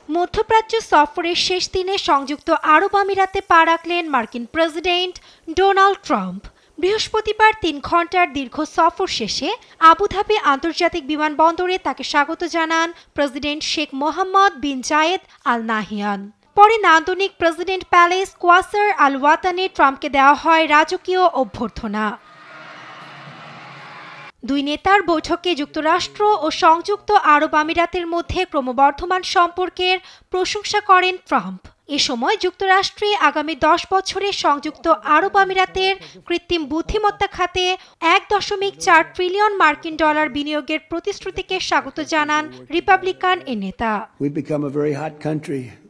মধ্যপ্রাচ্য সফরের শেষ দিনে সংযুক্ত আরব আমিরাতে পা রাখলেন মার্কিন প্রেসিডেন্ট ডোনাল্ড ট্রাম্প। বৃহস্পতিবার ৩ ঘণ্টার দীর্ঘ সফর শেষে আবুধাবি আন্তর্জাতিক বিমানবন্দরে তাকে স্বাগত জানান প্রেসিডেন্ট শেখ মোহাম্মদ বিন জায়েদ আল নাহিয়ান। পরে নান্দনিক প্রেসিডেন্ট প্যালেস কোয়াসার আল ওয়াতানে ট্রাম্পকে দেওয়া হয় রাজকীয় অভ্যর্থনা। দুই নেতার বৈঠকে যুক্তরাষ্ট্র ও সংযুক্ত আরব আমিরাতের মধ্যে ক্রমবর্ধমান সম্পর্কের প্রশংসা করেন ট্রাম্প। এ সময় যুক্তরাষ্ট্রে আগামী 10 বছরে সংযুক্ত আরব আমিরাতের কৃত্রিম বুদ্ধিমত্তা খাতে 1.4 ট্রিলিয়ন মার্কিন ডলার বিনিয়োগের প্রতিশ্রুতিকে স্বাগত জানান রিপাবলিকান এ নেতা।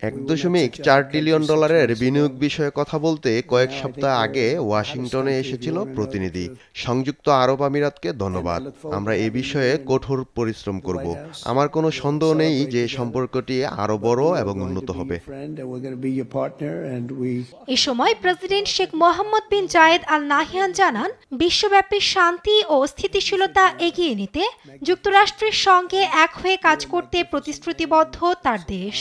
1.4 ট্রিলিয়ন ডলারের বিনিয়োগ বিষয়ে কথা বলতে কয়েক সপ্তাহ আগে ওয়াশিংটনে এসেছিল প্রতিনিধি। সংযুক্ত আরব আমিরাতকে ধন্যবাদ। আমরা এ বিষয়ে কঠোর পরিশ্রম করব। আমার কোনো সন্দেহ নেই যে সম্পর্কটি আরো বড় এবং উন্নত হবে। এ সময় প্রেসিডেন্ট শেখ মোহাম্মদ বিন জায়েদ আল নাহিয়ান জানান, বিশ্বব্যাপী শান্তি ও স্থিতিশীলতা এগিয়ে নিতে যুক্তরাষ্ট্রের সঙ্গে এক হয়ে কাজ করতে প্রতিশ্রুতিবদ্ধ তার দেশ।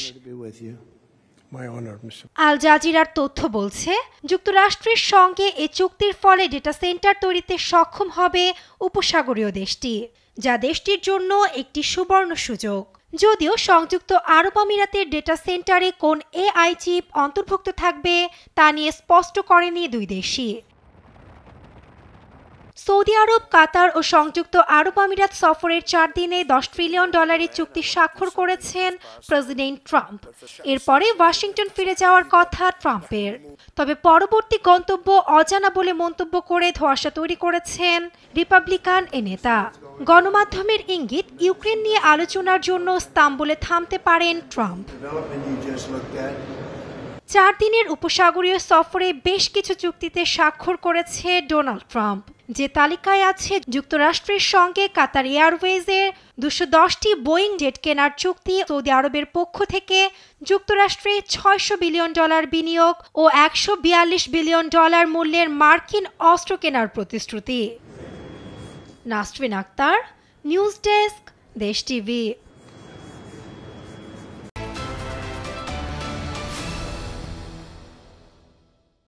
আল জাজিরার তথ্য বলছে, যুক্তরাষ্ট্রের সঙ্গে এ চুক্তির ফলে ডেটা সেন্টার তৈরিতে সক্ষম হবে উপসাগরীয় দেশটি, যা দেশটির জন্য একটি সুবর্ণ সুযোগ। যদিও সংযুক্ত আরব আমিরাতের ডেটা সেন্টারে কোন এআই চিপ অন্তর্ভুক্ত থাকবে তা নিয়ে স্পষ্ট করেনি দুই দেশই। সৌদি আরব, কাতার ও সংযুক্ত আরব আমিরাত সফরের 4 দিনে 10 ট্রিলিয়ন ডলারের চুক্তি স্বাক্ষর করেছেন প্রেসিডেন্ট ট্রাম্প। এরপরে ওয়াশিংটন ফিরে যাওয়ার কথা ট্রাম্পের। তবে পরবর্তী গন্তব্য অজানা বলে মন্তব্য করে ধোঁয়াশা তৈরি করেছেন রিপাবলিকান এ নেতা। গণমাধ্যমের ইঙ্গিত, ইউক্রেন নিয়ে আলোচনার জন্য ইস্তাম্বুলে থামতে পারেন ট্রাম্প। 4 দিনের উপসাগরীয় সফরে বেশ কিছু চুক্তিতে স্বাক্ষর করেছে ডোনাল্ড ট্রাম্প। যে তালিকায় আছে যুক্তরাষ্ট্রের সঙ্গে কাতার এয়ারওয়েজের 210টি বোয়িং জেট কেনার চুক্তি, সৌদি আরবের পক্ষ থেকে যুক্তরাষ্ট্রে $600 বিলিয়ন বিনিয়োগ ও $142 বিলিয়ন মূল্যের মার্কিন অস্ত্র কেনার প্রতিশ্রুতি। নাসরিন আক্তার, নিউজ ডেস্ক, দেশ টিভি।